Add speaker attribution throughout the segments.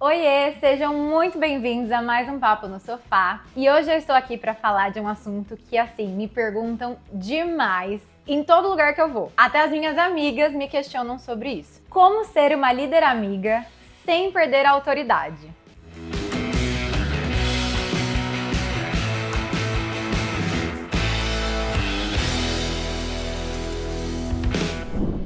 Speaker 1: Oiê, sejam muito bem-vindos a mais um Papo no Sofá. E hoje eu estou aqui para falar de um assunto que, assim, me perguntam demais em todo lugar que eu vou. Até as minhas amigas me questionam sobre isso. Como ser uma líder amiga sem perder a autoridade?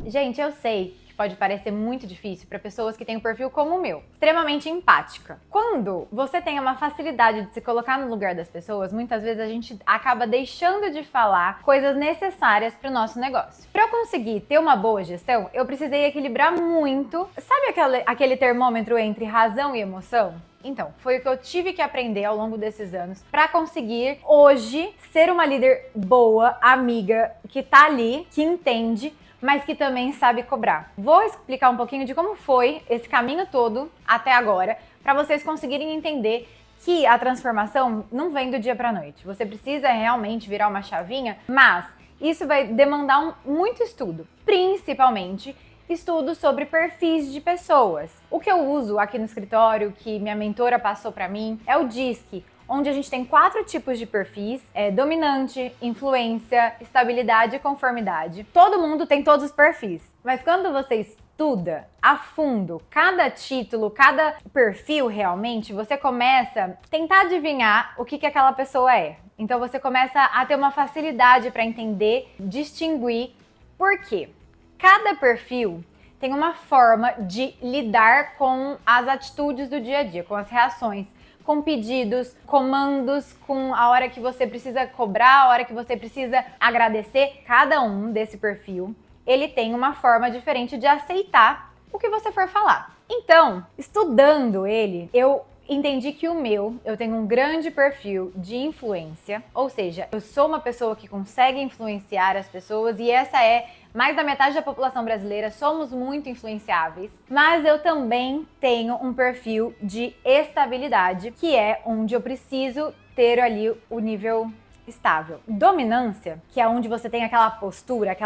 Speaker 1: Gente, eu sei que pode parecer muito difícil para pessoas que têm um perfil como o meu, extremamente empática. Quando você tem uma facilidade de se colocar no lugar das pessoas, muitas vezes a gente acaba deixando de falar coisas necessárias para o nosso negócio. Para eu conseguir ter uma boa gestão, eu precisei equilibrar muito. Sabe aquele termômetro entre razão e emoção? Então, foi o que eu tive que aprender ao longo desses anos para conseguir hoje ser uma líder boa, amiga, que tá ali, que entende, mas que também sabe cobrar. Vou explicar um pouquinho de como foi esse caminho todo até agora, para vocês conseguirem entender que a transformação não vem do dia para a noite. Você precisa realmente virar uma chavinha, mas isso vai demandar muito estudo, principalmente estudos sobre perfis de pessoas. O que eu uso aqui no escritório, que minha mentora passou para mim, é o DISC, onde a gente tem 4 tipos de perfis: dominante, influência, estabilidade e conformidade. Todo mundo tem todos os perfis, mas quando você estuda a fundo cada título, cada perfil realmente, você começa a tentar adivinhar o que aquela pessoa é. Então você começa a ter uma facilidade para entender, distinguir. Por quê? Cada perfil tem uma forma de lidar com as atitudes do dia a dia, com as reações, com pedidos, comandos, com a hora que você precisa cobrar, a hora que você precisa agradecer. Cada um desse perfil, ele tem uma forma diferente de aceitar o que você for falar. Então, estudando ele, eu entendi que eu tenho um grande perfil de influência, ou seja, eu sou uma pessoa que consegue influenciar as pessoas e essa é mais da metade da população brasileira, somos muito influenciáveis, mas eu também tenho um perfil de estabilidade, que é onde eu preciso ter ali o nível estável. Dominância, que é onde você tem aquela postura,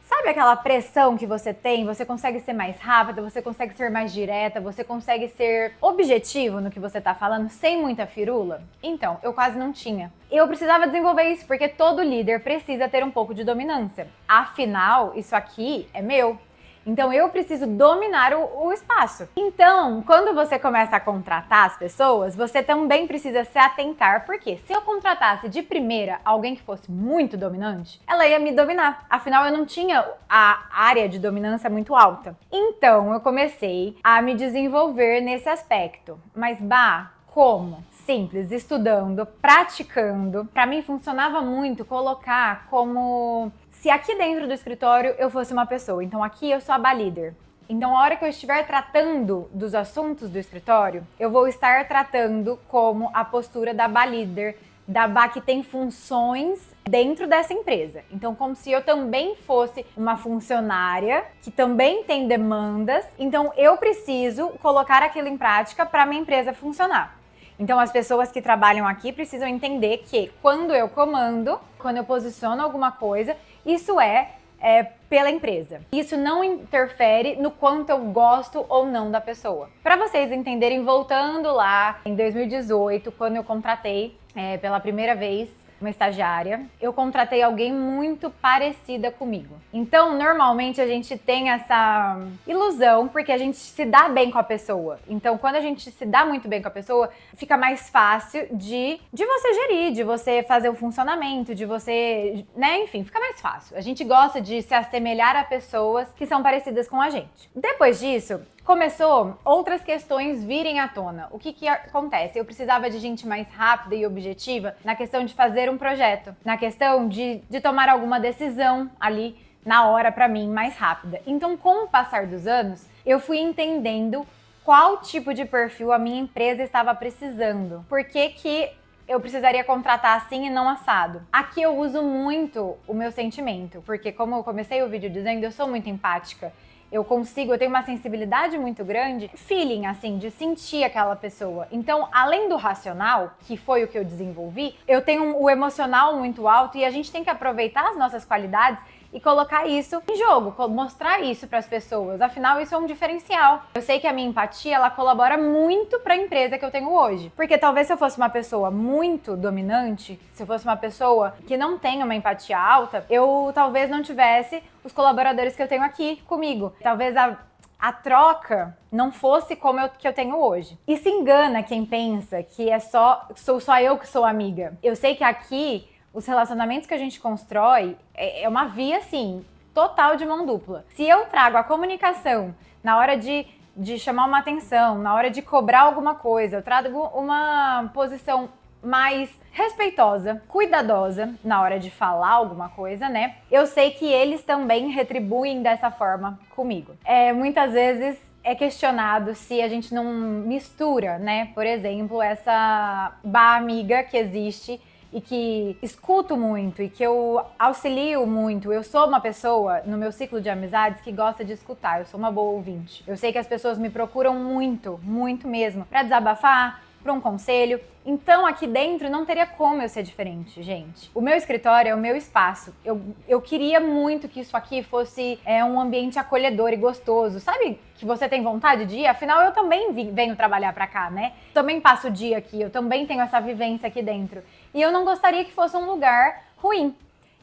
Speaker 1: sabe aquela pressão que você tem, você consegue ser mais rápida, você consegue ser mais direta, você consegue ser objetivo no que você tá falando, sem muita firula? Então, eu quase não tinha. Eu precisava desenvolver isso, porque todo líder precisa ter um pouco de dominância. Afinal, isso aqui é meu. Então, eu preciso dominar o espaço. Então, quando você começa a contratar as pessoas, você também precisa se atentar, porque se eu contratasse de primeira alguém que fosse muito dominante, ela ia me dominar. Afinal, eu não tinha a área de dominância muito alta. Então, eu comecei a me desenvolver nesse aspecto. Mas, como? Simples, estudando, praticando. Para mim, funcionava muito colocar como se aqui dentro do escritório eu fosse uma pessoa. Então aqui eu sou a líder. Então a hora que eu estiver tratando dos assuntos do escritório, eu vou estar tratando como a postura da líder, da que tem funções dentro dessa empresa. Então como se eu também fosse uma funcionária que também tem demandas. Então eu preciso colocar aquilo em prática para minha empresa funcionar. Então as pessoas que trabalham aqui precisam entender que quando eu comando, quando eu posiciono alguma coisa, isso é pela empresa. Isso não interfere no quanto eu gosto ou não da pessoa. Para vocês entenderem, voltando lá em 2018, quando eu contratei pela primeira vez uma estagiária, eu contratei alguém muito parecida comigo. Então, normalmente a gente tem essa ilusão porque a gente se dá bem com a pessoa. Então, quando a gente se dá muito bem com a pessoa, fica mais fácil de você gerir, de você fazer o funcionamento, de você, enfim, fica mais fácil. A gente gosta de se assemelhar a pessoas que são parecidas com a gente. Depois disso, começou outras questões virem à tona. O que acontece? Eu precisava de gente mais rápida e objetiva na questão de fazer um projeto, na questão de tomar alguma decisão ali na hora para mim mais rápida. Então, com o passar dos anos, eu fui entendendo qual tipo de perfil a minha empresa estava precisando. Por que eu precisaria contratar assim e não assado? Aqui eu uso muito o meu sentimento, porque como eu comecei o vídeo dizendo, eu sou muito empática. Eu tenho uma sensibilidade muito grande, feeling, assim, de sentir aquela pessoa. Então, além do racional, que foi o que eu desenvolvi, eu tenho o emocional muito alto e a gente tem que aproveitar as nossas qualidades e colocar isso em jogo, mostrar isso para as pessoas. Afinal, isso é um diferencial. Eu sei que a minha empatia, ela colabora muito para a empresa que eu tenho hoje. Porque talvez se eu fosse uma pessoa muito dominante, se eu fosse uma pessoa que não tem uma empatia alta, eu talvez não tivesse os colaboradores que eu tenho aqui comigo. Talvez a troca não fosse como que eu tenho hoje. E se engana quem pensa que sou só eu que sou amiga. Eu sei que aqui os relacionamentos que a gente constrói é uma via, assim, total de mão dupla. Se eu trago a comunicação na hora de chamar uma atenção, na hora de cobrar alguma coisa, eu trago uma posição mais respeitosa, cuidadosa na hora de falar alguma coisa, né? Eu sei que eles também retribuem dessa forma comigo. Muitas vezes é questionado se a gente não mistura, né? Por exemplo, essa amiga que existe e que escuto muito e que eu auxilio muito. Eu sou uma pessoa, no meu ciclo de amizades, que gosta de escutar. Eu sou uma boa ouvinte. Eu sei que as pessoas me procuram muito, muito mesmo, pra desabafar, para um conselho. Então, aqui dentro não teria como eu ser diferente, gente. O meu escritório é o meu espaço. Eu queria muito que isso aqui fosse um ambiente acolhedor e gostoso. Sabe que você tem vontade de ir? Afinal, eu também venho trabalhar para cá, né? Também passo o dia aqui, eu também tenho essa vivência aqui dentro. E eu não gostaria que fosse um lugar ruim.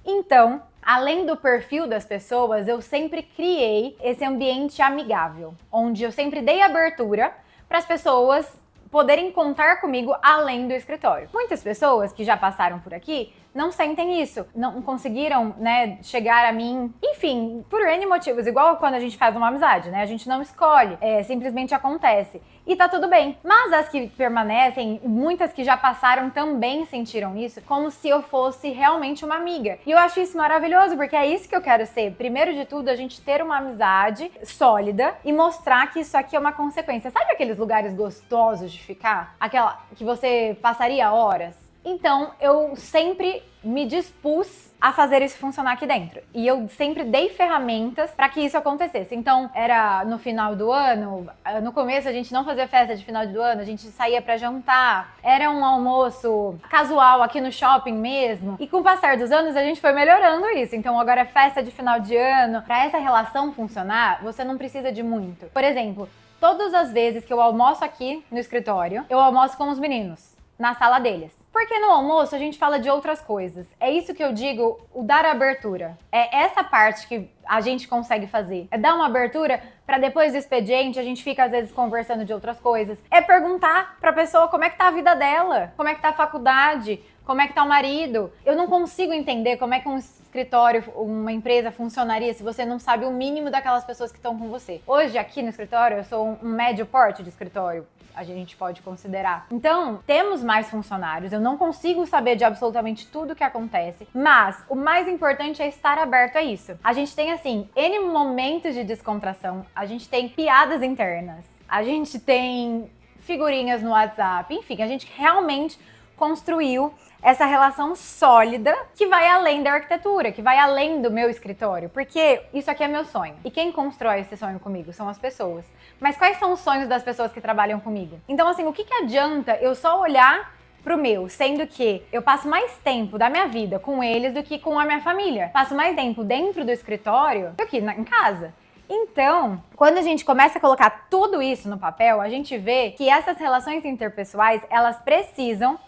Speaker 1: Então, além do perfil das pessoas, eu sempre criei esse ambiente amigável, onde eu sempre dei abertura para as pessoas poderem contar comigo além do escritório. Muitas pessoas que já passaram por aqui não sentem isso, não conseguiram, né, chegar a mim, enfim, por N motivos, igual quando a gente faz uma amizade, né, a gente não escolhe, simplesmente acontece. E tá tudo bem. Mas as que permanecem, muitas que já passaram também sentiram isso, como se eu fosse realmente uma amiga. E eu acho isso maravilhoso, porque é isso que eu quero ser. Primeiro de tudo, a gente ter uma amizade sólida e mostrar que isso aqui é uma consequência. Sabe aqueles lugares gostosos de ficar? Aquela que você passaria horas? Então, eu sempre me dispus a fazer isso funcionar aqui dentro. E eu sempre dei ferramentas para que isso acontecesse. Então, era no final do ano, no começo a gente não fazia festa de final do ano, a gente saía para jantar, era um almoço casual aqui no shopping mesmo. E com o passar dos anos a gente foi melhorando isso. Então, agora é festa de final de ano. Para essa relação funcionar, você não precisa de muito. Por exemplo, todas as vezes que eu almoço aqui no escritório, eu almoço com os meninos na sala deles. Porque no almoço a gente fala de outras coisas. É isso que eu digo, o dar abertura. É essa parte que a gente consegue fazer. É dar uma abertura para depois do expediente a gente fica às vezes conversando de outras coisas. É perguntar pra pessoa como é que tá a vida dela, como é que tá a faculdade, como é que tá o marido. Eu não consigo entender como é que um escritório, uma empresa funcionaria se você não sabe o mínimo daquelas pessoas que estão com você. Hoje, aqui no escritório, eu sou um médio porte de escritório, a gente pode considerar. Então, temos mais funcionários, eu não consigo saber de absolutamente tudo que acontece, mas o mais importante é estar aberto a isso. A gente tem, assim, N momentos de descontração, a gente tem piadas internas, a gente tem figurinhas no WhatsApp, enfim, a gente realmente construiu essa relação sólida que vai além da arquitetura, que vai além do meu escritório, porque isso aqui é meu sonho. E quem constrói esse sonho comigo são as pessoas. Mas quais são os sonhos das pessoas que trabalham comigo? Então, assim, o que adianta eu só olhar pro meu, sendo que eu passo mais tempo da minha vida com eles do que com a minha família. Passo mais tempo dentro do escritório do que em casa. Então, quando a gente começa a colocar tudo isso no papel, a gente vê que essas relações interpessoais, elas precisam,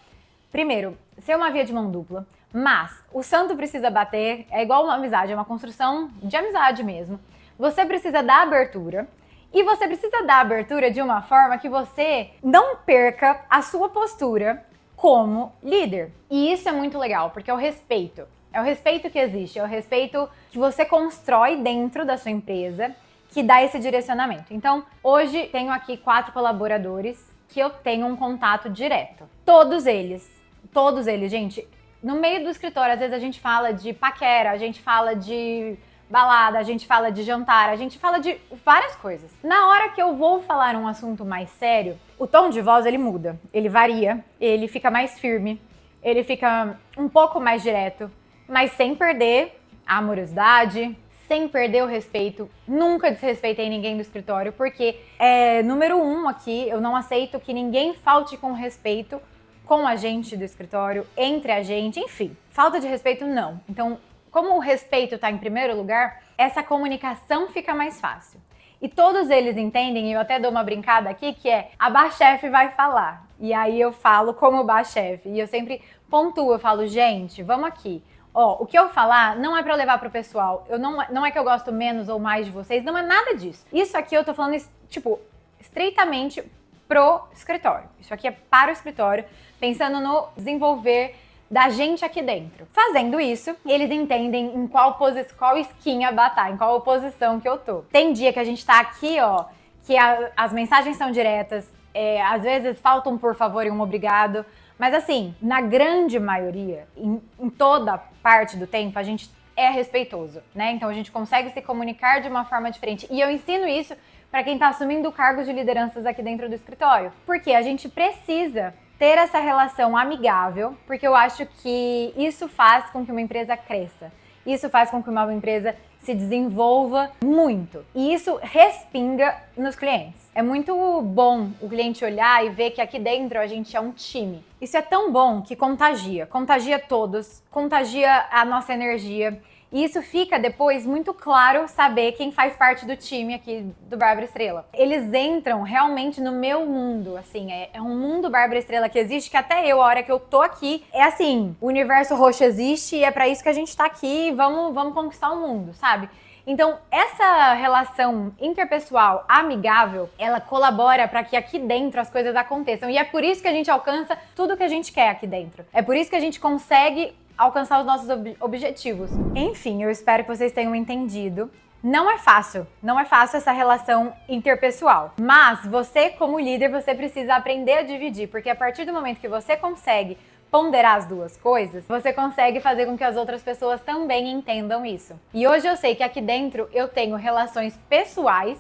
Speaker 1: primeiro, ser uma via de mão dupla, mas o santo precisa bater, é igual uma amizade, é uma construção de amizade mesmo. Você precisa dar abertura, e você precisa dar abertura de uma forma que você não perca a sua postura como líder. E isso é muito legal, porque é o respeito. É o respeito que existe, é o respeito que você constrói dentro da sua empresa, que dá esse direcionamento. Então, hoje tenho aqui 4 colaboradores que eu tenho um contato direto. Todos eles, gente, no meio do escritório, às vezes a gente fala de paquera, a gente fala de balada, a gente fala de jantar, a gente fala de várias coisas. Na hora que eu vou falar um assunto mais sério, o tom de voz ele muda, ele varia, ele fica mais firme, ele fica um pouco mais direto, mas sem perder a amorosidade, sem perder o respeito. Nunca desrespeitei ninguém do escritório, porque número 1 aqui, eu não aceito que ninguém falte com respeito com a gente do escritório, entre a gente, enfim. Falta de respeito, não. Então, como o respeito está em primeiro lugar, essa comunicação fica mais fácil. E todos eles entendem, e eu até dou uma brincada aqui, que é a Bá-chefe vai falar. E aí eu falo como Bá-chefe. E eu sempre pontuo, eu falo, gente, vamos aqui. Ó, o que eu falar não é pra levar pro pessoal. Não é que eu gosto menos ou mais de vocês, não é nada disso. Isso aqui eu tô falando, tipo, estreitamente pro escritório. Isso aqui é para o escritório, pensando no desenvolver da gente aqui dentro. Fazendo isso, eles entendem em qual skin a Bá, em qual posição que eu tô. Tem dia que a gente tá aqui, ó, que as mensagens são diretas, às vezes falta um por favor e um obrigado, mas assim, na grande maioria, em toda parte do tempo, a gente é respeitoso, né? Então a gente consegue se comunicar de uma forma diferente. E eu ensino isso para quem tá assumindo cargos de lideranças aqui dentro do escritório. Porque a gente precisa ter essa relação amigável, porque eu acho que isso faz com que uma empresa cresça. Isso faz com que uma empresa se desenvolva muito. E isso respinga nos clientes. É muito bom o cliente olhar e ver que aqui dentro a gente é um time. Isso é tão bom que contagia. Contagia todos, contagia a nossa energia. E isso fica depois muito claro saber quem faz parte do time aqui do Bárbara Estrela. Eles entram realmente no meu mundo, assim, é um mundo Bárbara Estrela que existe, que até eu, a hora que eu tô aqui, é assim, o universo roxo existe e é pra isso que a gente tá aqui, vamos conquistar o mundo, sabe? Então, essa relação interpessoal amigável, ela colabora para que aqui dentro as coisas aconteçam. E é por isso que a gente alcança tudo que a gente quer aqui dentro. É por isso que a gente consegue alcançar os nossos objetivos. Enfim, eu espero que vocês tenham entendido. Não é fácil essa relação interpessoal. Mas você, como líder, você precisa aprender a dividir, porque a partir do momento que você consegue ponderar as duas coisas, você consegue fazer com que as outras pessoas também entendam isso. E hoje eu sei que aqui dentro eu tenho relações pessoais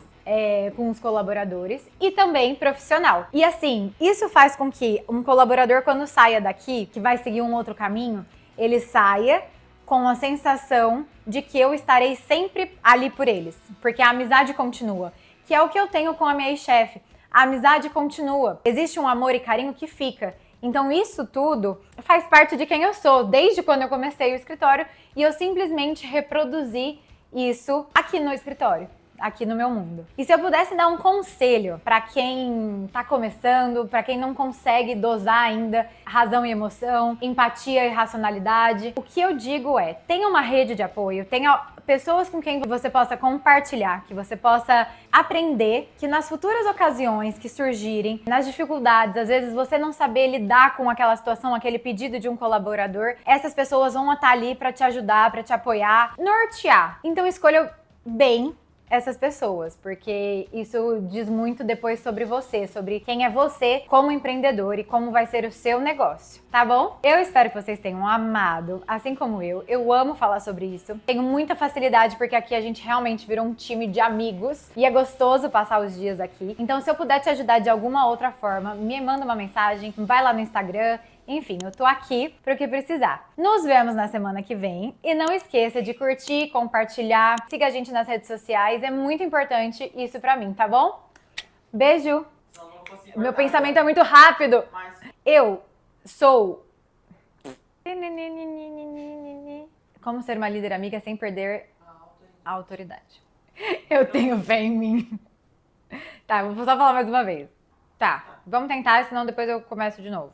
Speaker 1: com os colaboradores e também profissional. E assim, isso faz com que um colaborador, quando saia daqui, que vai seguir um outro caminho, ele saia com a sensação de que eu estarei sempre ali por eles, porque a amizade continua, que é o que eu tenho com a minha ex-chefe. A amizade continua, existe um amor e carinho que fica. Então isso tudo faz parte de quem eu sou, desde quando eu comecei o escritório, e eu simplesmente reproduzi isso aqui no escritório, aqui no meu mundo. E se eu pudesse dar um conselho para quem tá começando, para quem não consegue dosar ainda razão e emoção, empatia e racionalidade, o que eu digo é: tenha uma rede de apoio, tenha pessoas com quem você possa compartilhar, que você possa aprender, que nas futuras ocasiões que surgirem, nas dificuldades, às vezes você não saber lidar com aquela situação, aquele pedido de um colaborador, essas pessoas vão estar ali para te ajudar, para te apoiar, nortear. Então escolha bem essas pessoas, porque isso diz muito depois sobre você, sobre quem é você como empreendedor e como vai ser o seu negócio, tá bom? Eu espero que vocês tenham amado, assim como eu amo falar sobre isso, tenho muita facilidade porque aqui a gente realmente virou um time de amigos e é gostoso passar os dias aqui, então se eu puder te ajudar de alguma outra forma, me manda uma mensagem, vai lá no Instagram. Enfim, eu tô aqui pro que precisar. Nos vemos na semana que vem e não esqueça de curtir, compartilhar, siga a gente nas redes sociais, é muito importante isso pra mim, tá bom? Beijo! Meu pensamento é muito rápido. Eu sou... Como ser uma líder amiga sem perder a autoridade. Eu tenho fé em mim. Tá, vou só falar mais uma vez. Tá, vamos tentar, senão depois eu começo de novo.